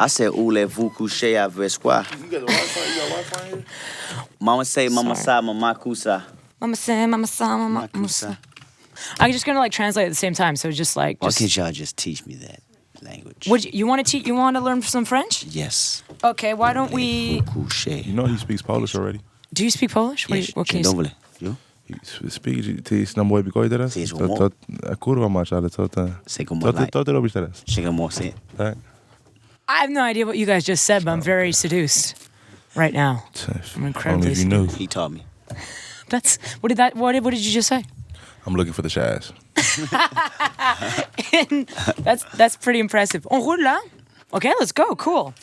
I said, où voulez-vous coucher avec quoi? You got Wi-Fi here? Mama say, mama Sorry. sa, mama kusa. Mama say, mama sa, mama musa. I'm just gonna like translate at the same time, so just like. Why can't y'all just teach me that language? Would you want to teach? You want to learn some French? Yes. Okay, why don't we? Coucher. You know he speaks Polish already. Do you speak Polish? Yes. What can you Dzień dobry. You? He speaks, ty na moje bigoj teraz? Ty jest Kurwa masz, ale co to? Say como like. Co ty robisz teraz? Chega more say. Tak? I have no idea what you guys just said, but I'm very seduced right now. I'm incredibly Only if you knew. He taught me. That's what did you just say? I'm looking for the Shaz. That's pretty impressive. On roule là? Okay, let's go. Cool.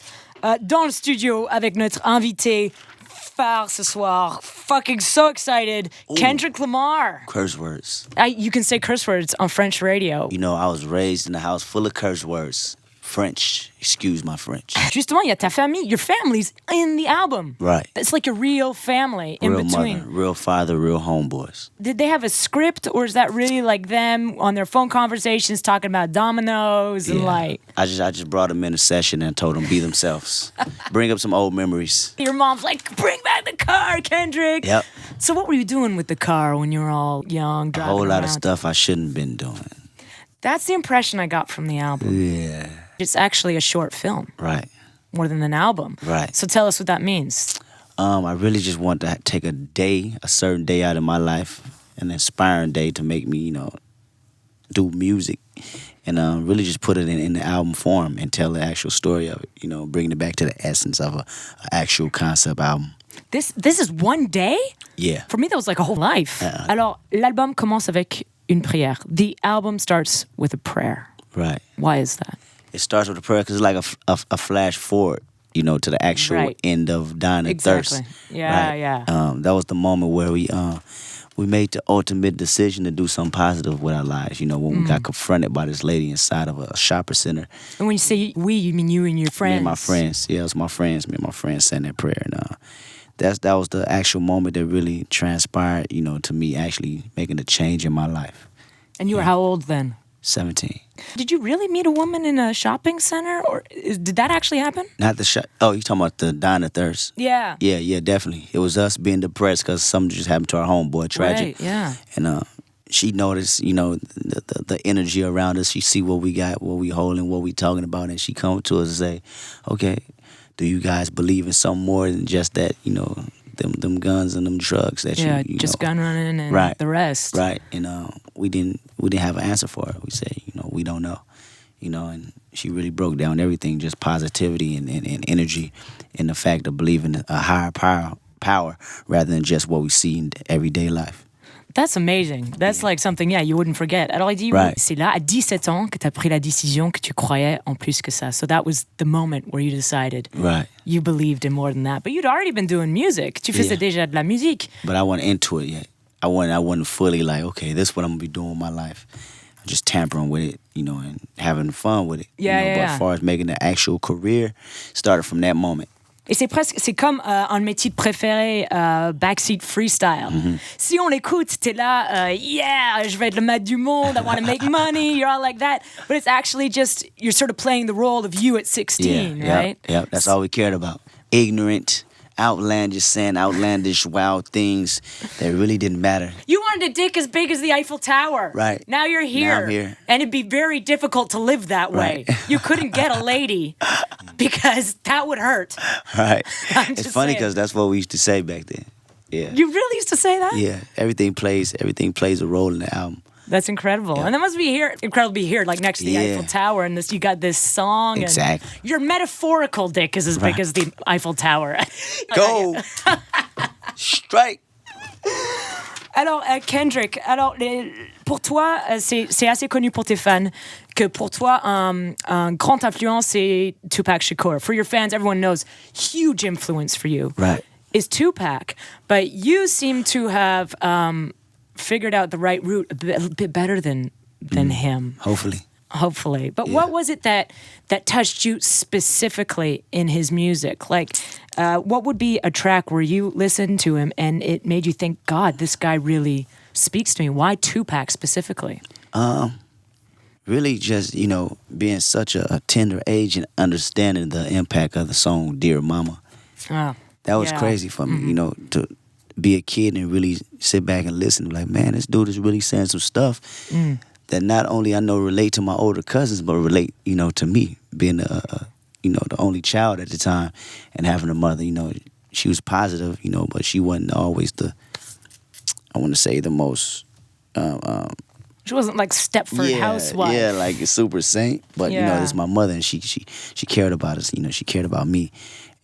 Dans le studio avec notre invité phare ce soir. Fucking so excited. Ooh. Kendrick Lamar. Curse words. You can say curse words on French radio. You know, I was raised in a house full of curse words. French. Excuse my French. Justement, il y a ta famille. Your family's in the album. Right. It's like a real family in Real between. mother, real father, real homeboys. Did they have a script, or is that really like them on their phone conversations talking about dominoes and like? I just brought them in a session and told them be themselves. Bring up some old memories. Your mom's like, bring back the car, Kendrick. Yep. So what were you doing with the car when you were all young, A driving whole lot around? of stuff I shouldn't have been doing. That's the impression I got from the album. Yeah. It's actually a short film, Right. more than an album. Right. So tell us what that means. I really just want to take a certain day out of my life, an inspiring day to make me, do music, and really just put it in the album form and tell the actual story of it. Bringing it back to the essence of a actual concept album. This is one day? Yeah. For me, that was like a whole life. Alors, l'album commence avec une prière. The album starts with a prayer. Right. Why is that? It starts with a prayer because it's like a flash forward, to the actual end of Dying of Exactly. Thirst. Yeah, right? yeah. That was the moment where we made the ultimate decision to do something positive with our lives. When we got confronted by this lady inside of a shopping center. And when you say we, you mean you and your friends? Me and my friends. Yeah, it was my friends. Me and my friends saying that prayer. And that was the actual moment that really transpired, to me actually making a change in my life. And you were how old then? 17. Did you really meet a woman in a shopping center? Or did that actually happen? Not the shop. Oh, you talking about the Dying of Thirst? Yeah. Yeah, definitely. It was us being depressed because something just happened to our homeboy, tragic. Right, yeah. And she noticed, the energy around us. She see what we got, what we holding, what we talking about, and she come to us and say, okay, do you guys believe in something more than just that, them guns and them drugs that you just gun running and right, the rest. Right. And we didn't have an answer for it. We said, we don't know. And she really broke down everything, just positivity and energy and the fact of believing a higher power rather than just what we see in everyday life. That's amazing. That's like something, you wouldn't forget. Alors, il dit, right. C'est là, à 17 ans, que tu as pris la décision que tu croyais en plus que ça. So that was the moment where you decided right. you believed in more than that. But you'd already been doing music. Tu faisais déjà de la musique. But I wasn't into it yet. I wasn't fully like, okay, this is what I'm going to be doing with my life. Just tampering with it, and having fun with it. Yeah. But as far as making the actual career, started from that moment. Et c'est comme un de mes titres préférés, Backseat Freestyle. Mm-hmm. Si on l'écoute, t'es là, je vais être le maître du monde, I want to make money, you're all like that. But it's actually just, you're sort of playing the role of you at 16, right? Yeah, that's all we cared about. Ignorant, outlandish, saying outlandish, wild things that really didn't matter. You wanted a dick as big as the Eiffel Tower. Right. Now you're here. Now I'm here. And it'd be very difficult to live that way. Right. You couldn't get a lady because that would hurt. Right. I'm It's just funny saying. because that's what we used to say back then. Yeah. You really used to say that? Yeah. Everything plays a role in the album. That's incredible. Yeah. And that must be incredible to be here, like next to the Eiffel Tower, and you got this song. Exactly. And your metaphorical dick is as big as the Eiffel Tower. Go! Strike! Alors, Kendrick, pour toi, c'est assez connu pour tes fans que pour toi, un grand influence, c'est Tupac Shakur. For your fans, everyone knows, huge influence for you Right. is Tupac. But you seem to have figured out the right route a bit better than him. Hopefully. But what was it that touched you specifically in his music? Like, what would be a track where you listened to him and it made you think, God, this guy really speaks to me? Why Tupac specifically? really just, being such a tender age and understanding the impact of the song Dear Mama. Oh, That was yeah. crazy for me, to be a kid and really sit back and listen. Like, man, this dude is really saying some stuff that not only I know relate to my older cousins, but relate, to me, being the only child at the time and having a mother. She was positive, but she wasn't always I want to say the most. She wasn't like Stepford housewife. Yeah, like a super saint. But this is my mother, and she cared about us. She cared about me,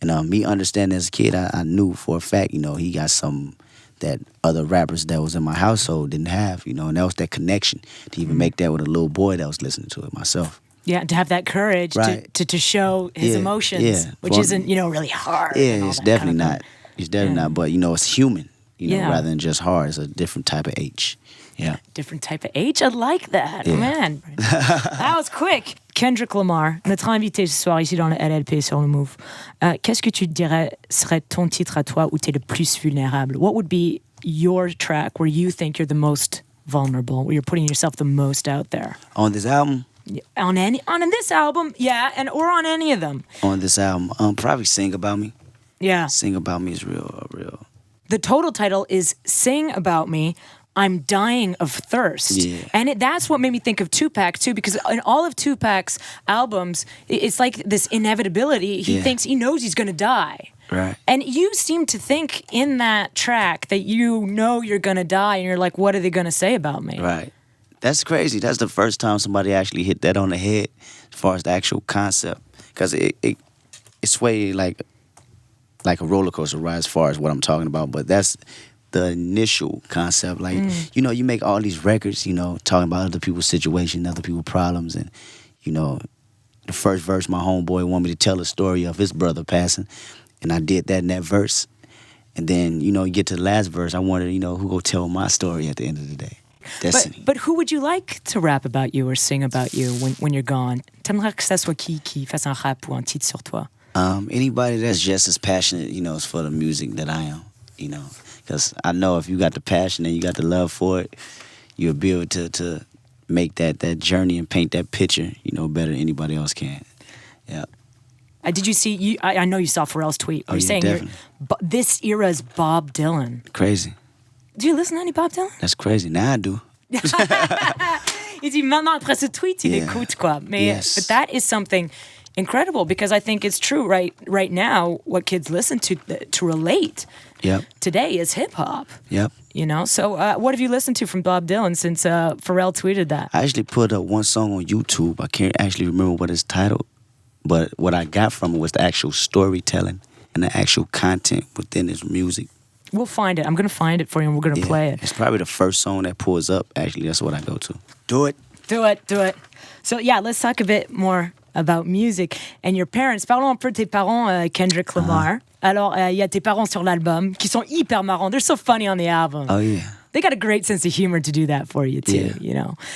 and me understanding as a kid, I knew for a fact, he got some that other rappers that was in my household didn't have, and that was that connection to even make that with a little boy that was listening to it myself. Yeah, to have that courage Right. to show his emotions, which isn't, really hard. Yeah, and all it's that definitely kind of not. It's definitely not. But it's human, Yeah. rather than just hard. It's a different type of H. Yeah. different type of age. I like that. Yeah. Man, that was quick. Kendrick Lamar, notre invité ce soir ici dans le LLP sur le Move. Qu'est-ce que tu dirais serait ton titre à toi où tu es le plus vulnérable? What would be your track where you think you're the most vulnerable, where you're putting yourself the most out there? On this album? On this album, yeah, or on any of them. On this album, probably Sing About Me. Yeah. Sing About Me is real. The total title is Sing About Me, I'm Dying of Thirst. Yeah. And that's what made me think of Tupac, too, because in all of Tupac's albums, it's like this inevitability. He knows he's going to die. Right. And you seem to think in that track that you're going to die, and you're like, what are they going to say about me? Right. That's crazy. That's the first time somebody actually hit that on the head as far as the actual concept. Because it's way like a roller coaster ride as far as what I'm talking about. But that's the initial concept. Like, you make all these records, talking about other people's situation, other people's problems. And, the first verse, my homeboy wanted me to tell a story of his brother passing. And I did that in that verse. And then, you get to the last verse, I wanted, who go tell my story at the end of the day. Destiny. But who would you like to rap about you or sing about you when you're gone? T'aimerais que ça soit qui fasse un rap ou un titre sur toi? Anybody that's just as passionate, is for the music that I am, Because I know if you got the passion and you got the love for it, you'll be able to make that journey and paint that picture, better than anybody else can. Yeah. Did you see? I know you saw Pharrell's tweet. You're saying this era is Bob Dylan. Crazy. Do you listen to any Bob Dylan? That's crazy. Now I do. Il dit maintenant après ce tweet, il écoute quoi. But that is something incredible because I think it's true. Right now, what kids listen to relate today is hip hop. Yep. So what have you listened to from Bob Dylan since Pharrell tweeted that? I actually put up one song on YouTube. I can't actually remember what it's titled, but what I got from it was the actual storytelling and the actual content within his music. We'll find it. I'm going to find it for you and we're going to play it. It's probably the first song that pulls up. Actually, that's what I go to. Do it. Do it. So let's talk a bit more about music and your parents. Parlons un peu de tes parents, Kendrick Lamar. Alors, il y a tes parents sur l'album qui sont hyper marrants. They're so funny on the album. Oh, yeah. They got a great sense of humor to do that for you, too,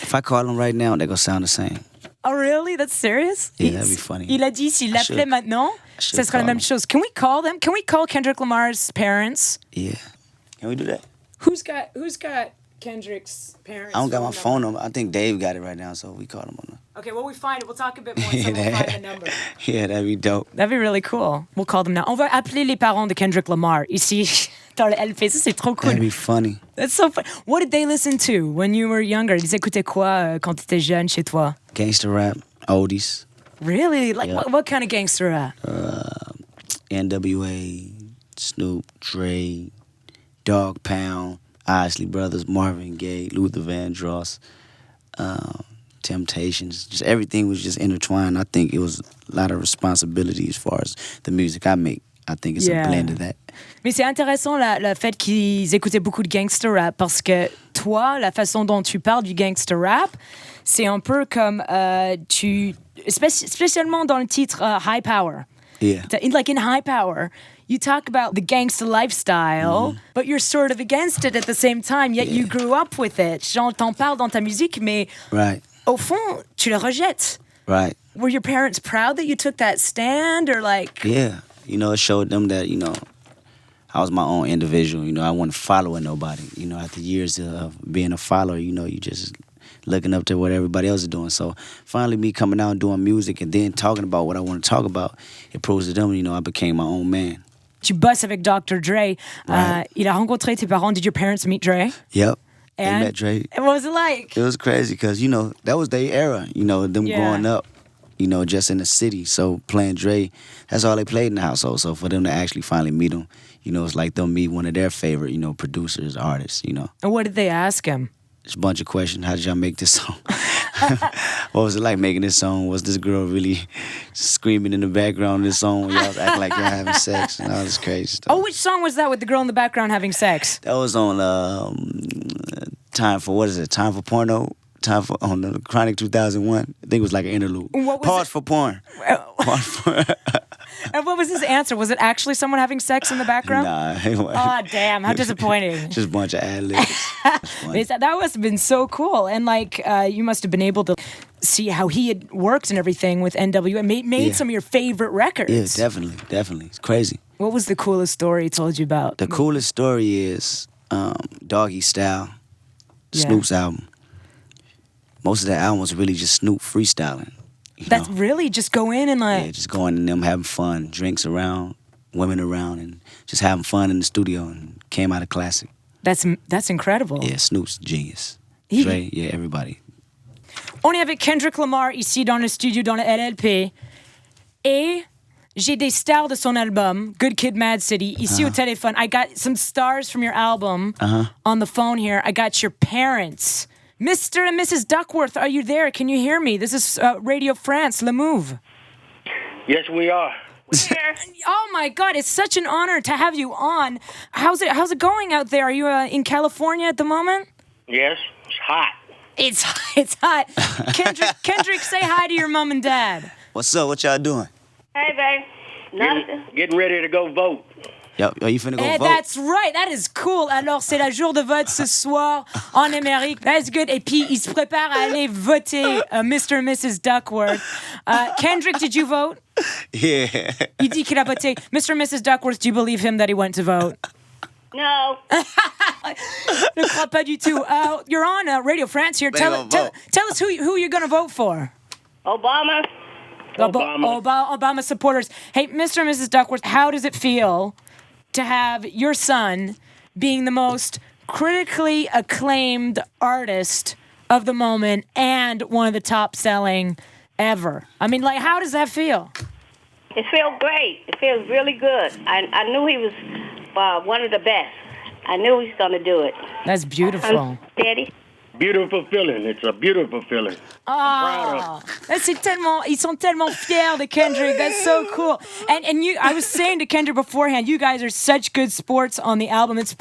If I call them right now, they're going to sound the same. Oh, really? That's serious? Yeah, that'd be funny. Il a dit s'il l'appelait maintenant, ça serait la même chose. Can we call them? Can we call Kendrick Lamar's parents? Yeah. Can we do that? Who's got Kendrick's parents? I don't got my phone number. I think Dave got it right now, so we call him on the... Okay, well, we find it. We'll talk a bit more, so we'll find the number. Yeah, that'd be dope. That'd be really cool. We'll call them now. On va appeler les parents de Kendrick Lamar ici dans le LP. Ça, c'est trop cool. That'd be funny. That's so fun. What did they listen to when you were younger? Ils écoutaient quoi quand tu étais jeune chez toi? Gangster rap, oldies. Really? Like what kind of gangster rap? NWA, Snoop, Dre, Dog Pound, Isley Brothers, Marvin Gaye, Luther Vandross, Temptations. Just everything was just intertwined. I think it was a lot of responsibility as far as the music I make. I think it's a blend of that. Mais c'est intéressant le fait qu'ils écoutaient beaucoup de gangster rap parce que toi, la façon dont tu parles du gangster rap, c'est un peu comme spécialement dans le titre High Power. Yeah. Like in High Power, you talk about the gangster lifestyle, but you're sort of against it at the same time, yet you grew up with it. Genre, t'en parles dans ta musique, mais au fond, tu le rejettes. Right. Were your parents proud that you took that stand, or like... Yeah. It showed them that, I was my own individual. I wasn't following nobody. After years of being a follower, you just looking up to what everybody else is doing. So finally, me coming out and doing music and then talking about what I want to talk about, it proves to them, I became my own man. Tu bosses avec Dr. Dre. Right. Il a rencontré tes parents. Did your parents meet Dre? Yep. They And met Dre. And what was it like? It was crazy because, that was their era, them Yeah. growing up, just in the city. So playing Dre, that's all they played in the household. So for them to actually finally meet him, it's like them meet one of their favorite, producers, artists, And what did they ask him? Just a bunch of questions. How did y'all make this song? What was it like making this song? Was this girl really screaming in the background of this song when y'all was acting like y'all having sex and all this crazy stuff? Oh, which song was that with the girl in the background having sex? That was on Time for Porno? On the Chronic 2001. I think it was like an interlude. What was Pause it? for porn. Pause for... And what was his answer? Was it actually someone having sex in the background? Nah. Oh, damn. How disappointing. Just a bunch of ad-libs. That must have been so cool. And you must have been able to see how he had worked and everything with NW and made some of your favorite records. Yeah, definitely. It's crazy. What was the coolest story he told you about? The coolest story is Doggy Style, Snoop's album. Most of that album was really just Snoop freestyling. That's really just go in and Yeah, just going in them, having fun, drinks around, women around, and just having fun in the studio, and came out a classic. That's incredible. Yeah, Snoop's genius. Dre, everybody. On est avec Kendrick Lamar ici dans le studio, dans le LLP. Et j'ai des stars de son album, Good Kid, M.A.A.d City, ici au téléphone. I got some stars from your album on the phone here. I got your parents. Mr. and Mrs. Duckworth, are you there? Can you hear me? This is Radio France, Le Move. Yes, we are. Oh my God, it's such an honor to have you on. How's it going out there? Are you in California at the moment? Yes, it's hot. It's hot. Kendrick, say hi to your mom and dad. What's up? What y'all doing? Hey, babe. Nothing. Getting ready to go vote. Yep. Are you finna go vote? That's right. That is cool. Alors, c'est la jour de vote ce soir en Amérique. That's good. Et puis, il se prépare à aller voter, Mr. and Mrs. Duckworth. Kendrick, did you vote? Yeah. Il dit qu'il a voté. Mr. and Mrs. Duckworth, do you believe him that he went to vote? No. Ne crois pas du tout. You're on Radio France here. Tell us who you're going to vote for. Obama. Obama supporters. Hey, Mr. and Mrs. Duckworth, how does it feel to have your son being the most critically acclaimed artist of the moment and one of the top selling ever? I mean, how does that feel? It feels great. It feels really good. I knew he was one of the best. I knew he was going to do it. That's beautiful. I'm steady. Beautiful feeling. It's a beautiful feeling. Oh, ils sont tellement fiers de Kendrick. That's so cool. And I was saying to Kendrick beforehand, you guys are such good sports on the album. It's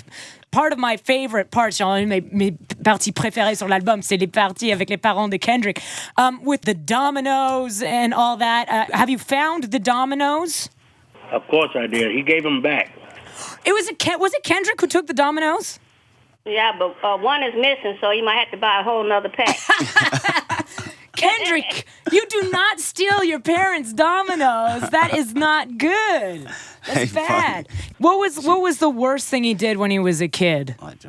part of my favorite parts. Genre, mes parties préférées sur l'album, c'est les parties avec les parents de Kendrick. With the dominoes and all that. Have you found the dominoes? Of course I did. He gave them back. Was it Kendrick who took the dominoes? Yeah, but one is missing, so you might have to buy a whole nother pack. Kendrick, you do not steal your parents' dominoes. That is not good. That's bad. What was the worst thing he did when he was a kid? Well, he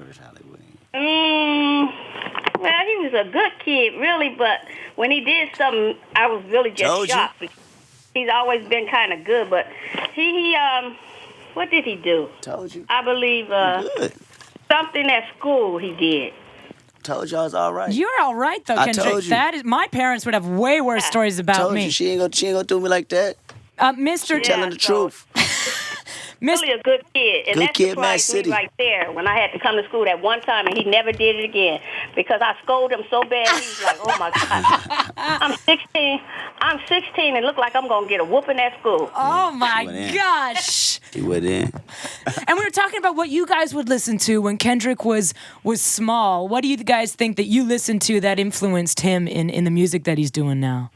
was a good kid, really, but when he did something, I was really just shocked. He's always been kind of good, but he what did he do? Told you. I believe good. Something at school he did. Told y'all it's all right. You're all right though, Kendrick. I told you. That is, my parents would have way worse stories about Told me. you she ain't gonna do me like that. Mr. Telling the truth. Really a good kid. And Good that kid, surprised M.A.A.d me right there when I had to come to school that one time and he never did it again. Because I scolded him so bad, he was like, oh my God. I'm 16 and look like I'm going to get a whooping at school. Oh my gosh. He went in. And we were talking about what you guys would listen to when Kendrick was small. What do you guys think that you listened to that influenced him in the music that he's doing now?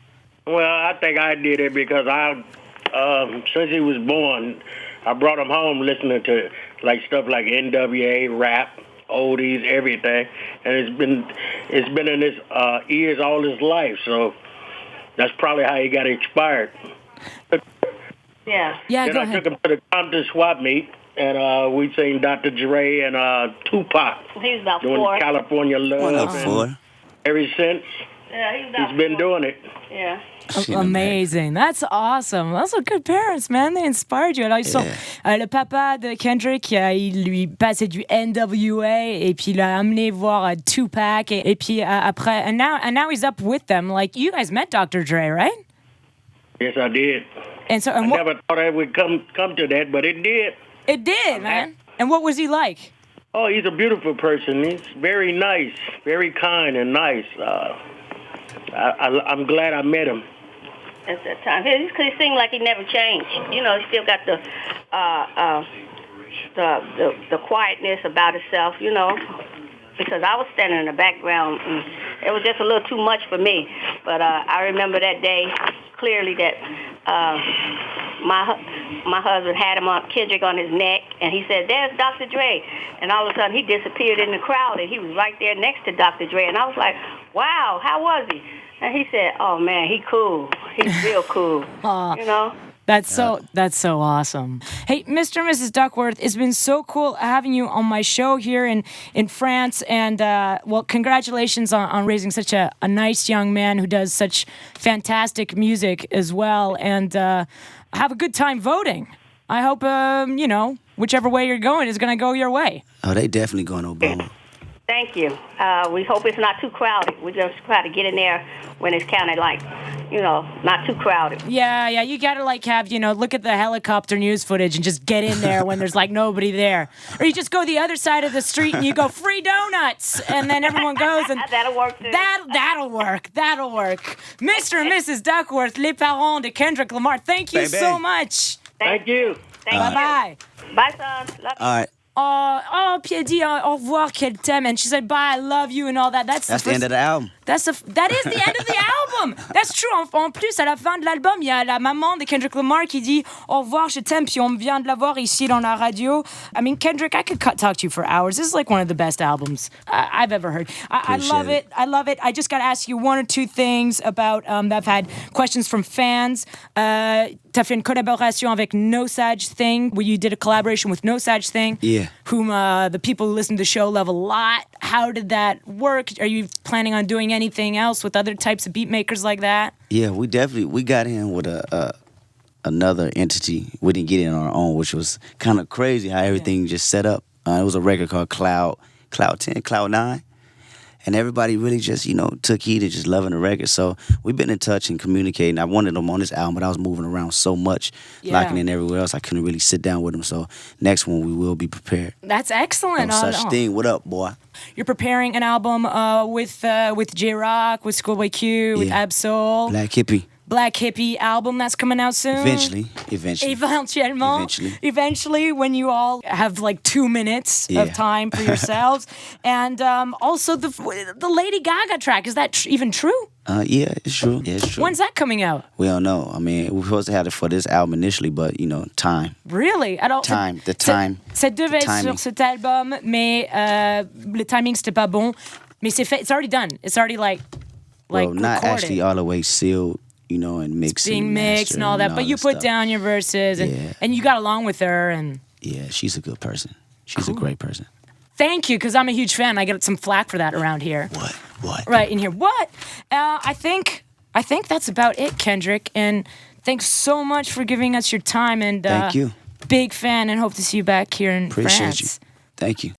Well, I think I did it because since he was born, I brought him home listening to stuff like NWA, rap, oldies, everything, and it's been in his ears all his life. So that's probably how he got inspired. Yeah. Yeah, Then go I ahead. took him to the Compton swap meet, and we seen Dr. Dre and Tupac He was about doing 4. California Love. One up and- four. Ever since, Yeah, he's been doing it. Yeah. Amazing. That's awesome. Those are good parents, man. They inspired you. Alors, ils sont, le papa de Kendrick, il lui passait du NWA et puis il l'a amené voir Tupac et puis après, and now he's up with them. Like, you guys met Dr. Dre, right? Yes, I did. And so, I never thought I would come to that, but it did. It did, man. And what was he like? Oh, he's a beautiful person. He's very nice, very kind and nice. I'm glad I met him. At that time, he seemed like he never changed. You know, he still got the quietness about himself. You know, because I was standing in the background, and it was just a little too much for me. But I remember that day clearly that my husband had Kendrick on his neck, and he said, "There's Dr. Dre," and all of a sudden he disappeared in the crowd, and he was right there next to Dr. Dre, and I was like, "Wow, how was he?" And he said, "Oh man, he cool. He's real cool." You know. That's so awesome. Hey, Mr. and Mrs. Duckworth, it's been so cool having you on my show here in France. And, well, congratulations on raising such a nice young man who does such fantastic music as well. And have a good time voting. I hope, whichever way you're going is going to go your way. Oh, they definitely going Obama. Thank you. We hope it's not too crowded. We just try to get in there when it's kind of like, not too crowded. Yeah, you gotta have, look at the helicopter news footage and just get in there when there's nobody there. Or you just go the other side of the street and you go, free donuts, and then everyone goes and... That'll work too. That'll work. Mr. and Mrs. Duckworth, les parents de Kendrick Lamar, thank you so much. Thank you. Bye-bye. Bye, son. Love you. All right. Puis elle dit au revoir qu'elle t'aime, and she said bye, I love you and all that. That's the end of the album. That is the end of the album. That's true. En plus, à la fin de l'album, il y a la maman de Kendrick Lamar qui dit au revoir, je t'aime, puis on vient de la voir ici dans la radio. I mean, Kendrick, I could talk to you for hours. This is like one of the best albums I've ever heard. I love it. I love it. I just got to ask you one or two things about that. I've had questions from fans. T'as fait une collaboration avec No Such Thing, where you did a collaboration with No Such Thing. Yeah. Whom the people who listen to the show love a lot. How did that work? Are you planning on doing anything else with other types of beat makers like that? Yeah, we got in with another entity. We didn't get in on our own, which was kind of crazy how everything just set up. It was a record called Cloud 10, Cloud 9. And everybody really just, took heed to just loving the record. So we've been in touch and communicating. I wanted them on this album, but I was moving around so much, locking in everywhere else. I couldn't really sit down with them. So next one, we will be prepared. That's excellent. No such thing. What up, boy? You're preparing an album with J-Rock, with Schoolboy Q, with Ab-Soul. Black Hippie album that's coming out soon. Eventually, when you all have 2 minutes of time for yourselves. And also the Lady Gaga track, is that even true? Yeah, it's true. When's that coming out? We don't know. I mean, we were supposed to have it for this album initially, but, time. Really? Time. Ça devait être sur cet album, mais le timing, c'était pas bon. Mais c'est fait. It's already done. It's already well, not recorded. actually all the way sealed. And mixed. Being mixed and all that. But you put down your verses and you got along with her. And yeah, she's a good person. She's a great person. Thank you, because I'm a huge fan. I get some flack for that around here. What? Right in here. What? I think that's about it, Kendrick. And thanks so much for giving us your time. And thank you. Big fan, and hope to see you back here in France. Appreciate you. Thank you.